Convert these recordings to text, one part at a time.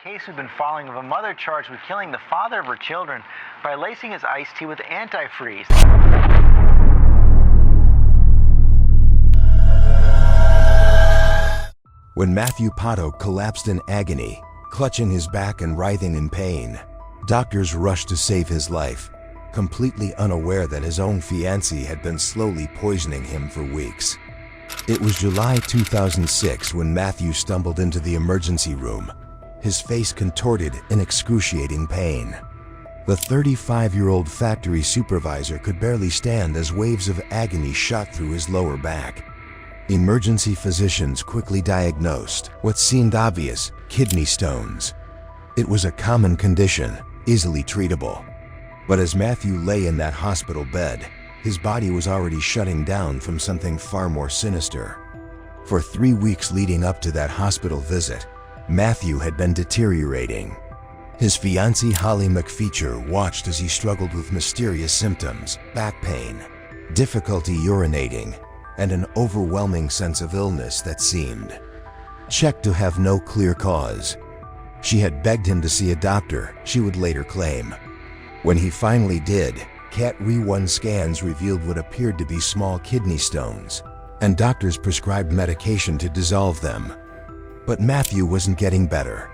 case we've been following of a mother charged with killing the father of her children by lacing his iced tea with antifreeze. When Matthew Pottoac collapsed in agony, clutching his back and writhing in pain, doctors rushed to save his life, completely unaware that his own fiancée had been slowly poisoning him for weeks. It was July 2006 when Matthew stumbled into the emergency room, his face contorted in excruciating pain. The 35-year-old factory supervisor could barely stand as waves of agony shot through his lower back. Emergency physicians quickly diagnosed what seemed obvious: kidney stones. It was a common condition, easily treatable. But as Matthew lay in that hospital bed, his body was already shutting down from something far more sinister. For 3 weeks leading up to that hospital visit, Matthew had been deteriorating. His fiancée Holly McFeeture watched as he struggled with mysterious symptoms: back pain, difficulty urinating, and an overwhelming sense of illness that seemed checked to have no clear cause. She had begged him to see a doctor, she would later claim. When he finally did, CAT-RE1 scans revealed what appeared to be small kidney stones, and doctors prescribed medication to dissolve them. But Matthew wasn't getting better.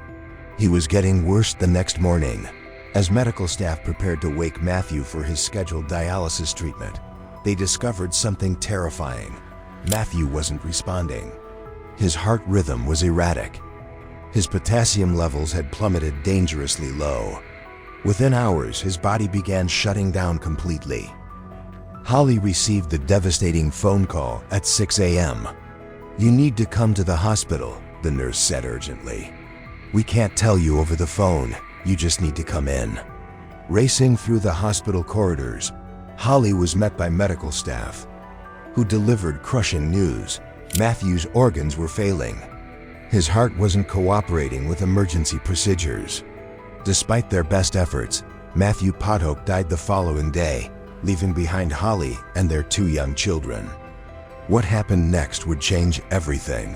He was getting worse the next morning. As medical staff prepared to wake Matthew for his scheduled dialysis treatment, they discovered something terrifying. Matthew wasn't responding. His heart rhythm was erratic. His potassium levels had plummeted dangerously low. Within hours, his body began shutting down completely. Holly received the devastating phone call at 6 a.m. "You need to come to the hospital," the nurse said urgently. "We can't tell you over the phone. You just need to come in." Racing through the hospital corridors, Holly was met by medical staff, who delivered crushing news. Matthew's organs were failing. His heart wasn't cooperating with emergency procedures. Despite their best efforts, Matthew Pottoac died the following day, leaving behind Holly and their 2 young children. What happened next would change everything.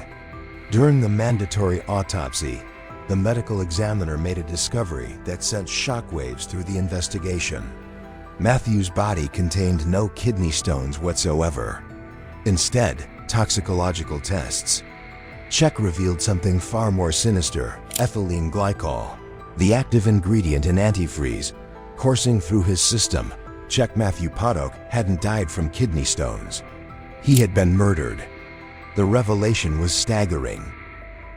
During the mandatory autopsy, the medical examiner made a discovery that sent shockwaves through the investigation. Matthew's body contained no kidney stones whatsoever. Instead, toxicological tests check revealed something far more sinister: ethylene glycol, the active ingredient in antifreeze, coursing through his system. Check Matthew Pottoac hadn't died from kidney stones. He had been murdered. The revelation was staggering.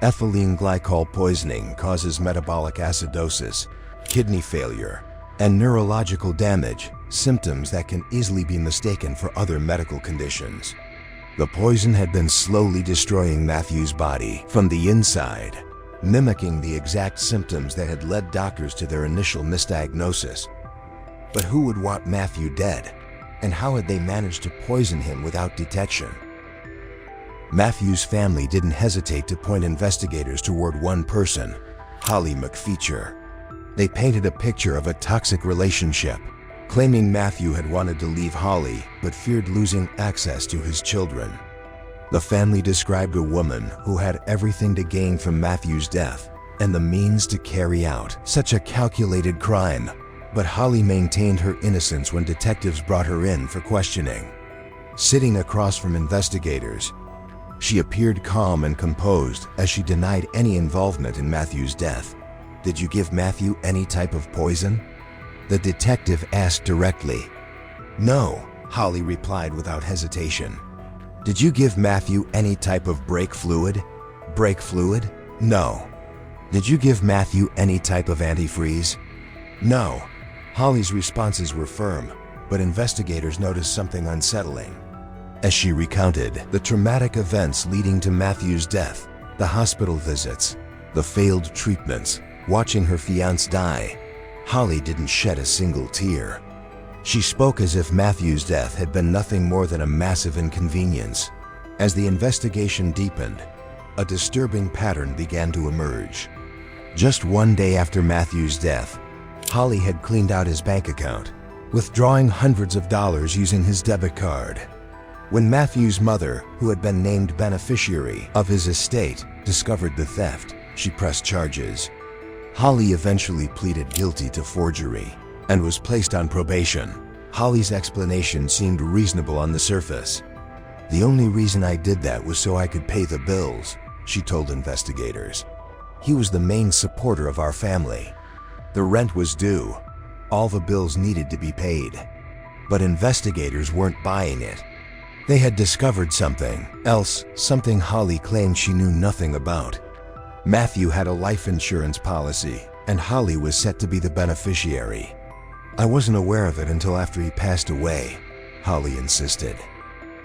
Ethylene glycol poisoning causes metabolic acidosis, kidney failure, and neurological damage, symptoms that can easily be mistaken for other medical conditions. The poison had been slowly destroying Matthew's body from the inside, mimicking the exact symptoms that had led doctors to their initial misdiagnosis. But who would want Matthew dead? And how had they managed to poison him without detection? Matthew's family didn't hesitate to point investigators toward one person: Holly McFeeture. They painted a picture of a toxic relationship, claiming Matthew had wanted to leave Holly but feared losing access to his children. The family described a woman who had everything to gain from Matthew's death and the means to carry out such a calculated crime. But Holly maintained her innocence when detectives brought her in for questioning. Sitting across from investigators, she appeared calm and composed as she denied any involvement in Matthew's death. "Did you give Matthew any type of poison?" the detective asked directly. "No," Holly replied without hesitation. "Did you give Matthew any type of brake fluid?" "Brake fluid? No." "Did you give Matthew any type of antifreeze?" "No." Holly's responses were firm, but investigators noticed something unsettling. As she recounted the traumatic events leading to Matthew's death, the hospital visits, the failed treatments, watching her fiancé die, Holly didn't shed a single tear. She spoke as if Matthew's death had been nothing more than a massive inconvenience. As the investigation deepened, a disturbing pattern began to emerge. Just one day after Matthew's death, Holly had cleaned out his bank account, withdrawing hundreds of dollars using his debit card. When Matthew's mother, who had been named beneficiary of his estate, discovered the theft, she pressed charges. Holly eventually pleaded guilty to forgery and was placed on probation. Holly's explanation seemed reasonable on the surface. "The only reason I did that was so I could pay the bills," she told investigators. "He was the main supporter of our family. The rent was due. All the bills needed to be paid." But investigators weren't buying it. They had discovered something else, something Holly claimed she knew nothing about. Matthew had a life insurance policy, and Holly was set to be the beneficiary. "I wasn't aware of it until after he passed away," Holly insisted.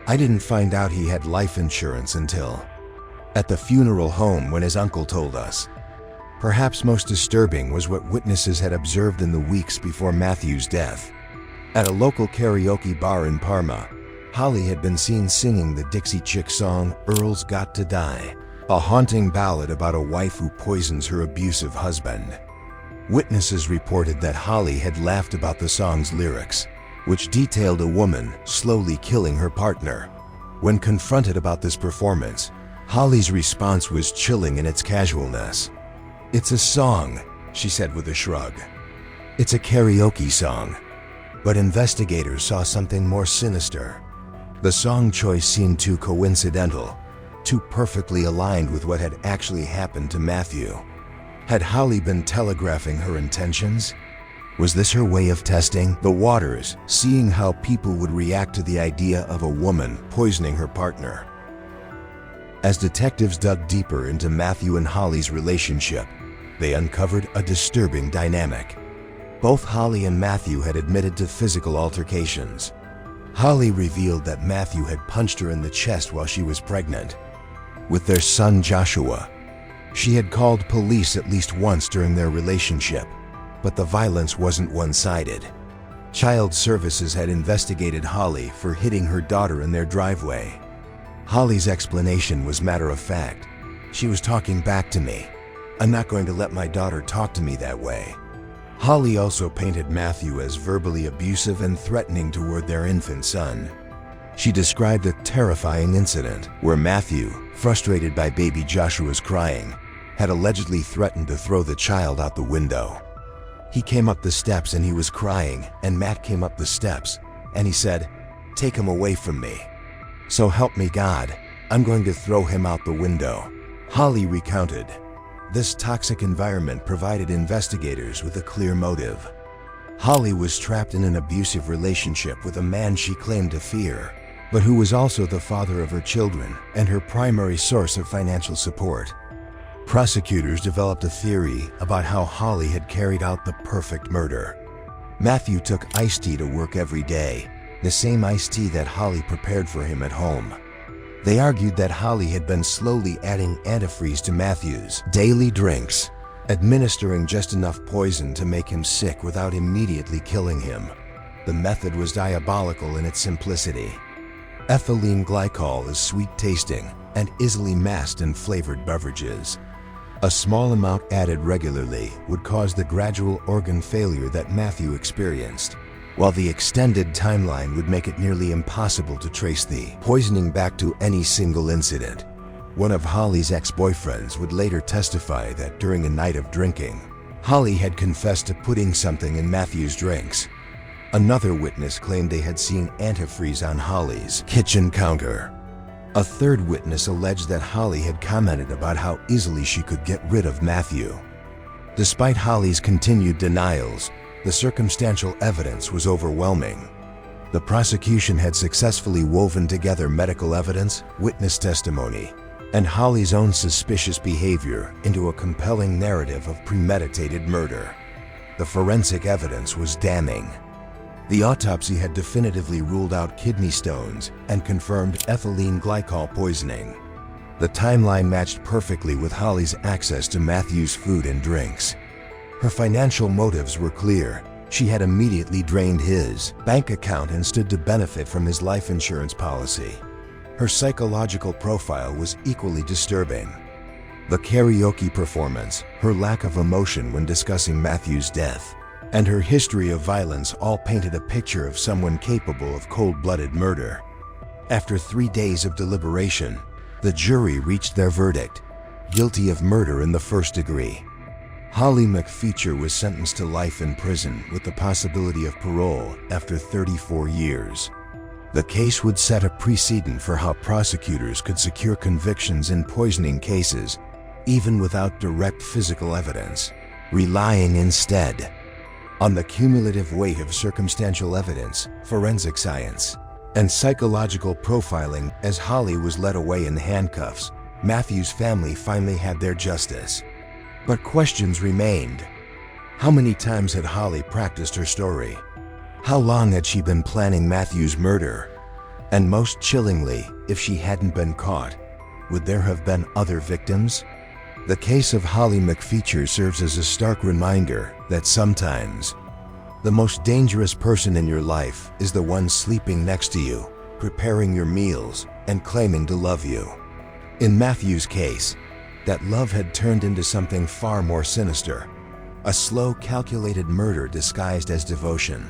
"I didn't find out he had life insurance until at the funeral home when his uncle told us." Perhaps most disturbing was what witnesses had observed in the weeks before Matthew's death. At a local karaoke bar in Parma, Holly had been seen singing the Dixie Chick song, "Earl's Got to Die," a haunting ballad about a wife who poisons her abusive husband. Witnesses reported that Holly had laughed about the song's lyrics, which detailed a woman slowly killing her partner. When confronted about this performance, Holly's response was chilling in its casualness. "It's a song," she said with a shrug. "It's a karaoke song." But investigators saw something more sinister. The song choice seemed too coincidental, too perfectly aligned with what had actually happened to Matthew. Had Holly been telegraphing her intentions? Was this her way of testing the waters, seeing how people would react to the idea of a woman poisoning her partner? As detectives dug deeper into Matthew and Holly's relationship, they uncovered a disturbing dynamic. Both Holly and Matthew had admitted to physical altercations. Holly revealed that Matthew had punched her in the chest while she was pregnant. With their son Joshua, she had called police at least once during their relationship, but the violence wasn't one-sided. Child Services had investigated Holly for hitting her daughter in their driveway. Holly's explanation was matter-of-fact. "She was talking back to me. I'm not going to let my daughter talk to me that way." Holly also painted Matthew as verbally abusive and threatening toward their infant son. She described a terrifying incident where Matthew, frustrated by baby Joshua's crying, had allegedly threatened to throw the child out the window. "He came up the steps and he was crying, and Matt came up the steps, and he said, 'Take him away from me. So help me God, I'm going to throw him out the window,'" Holly recounted. This toxic environment provided investigators with a clear motive. Holly was trapped in an abusive relationship with a man she claimed to fear, but who was also the father of her children and her primary source of financial support. Prosecutors developed a theory about how Holly had carried out the perfect murder. Matthew took iced tea to work every day, the same iced tea that Holly prepared for him at home. They argued that Holly had been slowly adding antifreeze to Matthew's daily drinks, administering just enough poison to make him sick without immediately killing him. The method was diabolical in its simplicity. Ethylene glycol is sweet-tasting and easily masked in flavored beverages. A small amount added regularly would cause the gradual organ failure that Matthew experienced, while the extended timeline would make it nearly impossible to trace the poisoning back to any single incident. One of Holly's ex-boyfriends would later testify that during a night of drinking, Holly had confessed to putting something in Matthew's drinks. Another witness claimed they had seen antifreeze on Holly's kitchen counter. A third witness alleged that Holly had commented about how easily she could get rid of Matthew. Despite Holly's continued denials, the circumstantial evidence was overwhelming. The prosecution had successfully woven together medical evidence, witness testimony, and Holly's own suspicious behavior into a compelling narrative of premeditated murder. The forensic evidence was damning. The autopsy had definitively ruled out kidney stones and confirmed ethylene glycol poisoning. The timeline matched perfectly with Holly's access to Matthew's food and drinks. Her financial motives were clear. She had immediately drained his bank account and stood to benefit from his life insurance policy. Her psychological profile was equally disturbing. The karaoke performance, her lack of emotion when discussing Matthew's death, and her history of violence all painted a picture of someone capable of cold-blooded murder. After 3 days of deliberation, the jury reached their verdict: guilty of murder in the first degree. Holly McFeeture was sentenced to life in prison with the possibility of parole after 34 years. The case would set a precedent for how prosecutors could secure convictions in poisoning cases, even without direct physical evidence, relying instead on the cumulative weight of circumstantial evidence, forensic science, and psychological profiling. As Holly was led away in handcuffs, Matthew's family finally had their justice. But questions remained. How many times had Holly practiced her story? How long had she been planning Matthew's murder? And most chillingly, if she hadn't been caught, would there have been other victims? The case of Holly McFeeture serves as a stark reminder that sometimes the most dangerous person in your life is the one sleeping next to you, preparing your meals, and claiming to love you. In Matthew's case, that love had turned into something far more sinister, a slow, calculated murder disguised as devotion.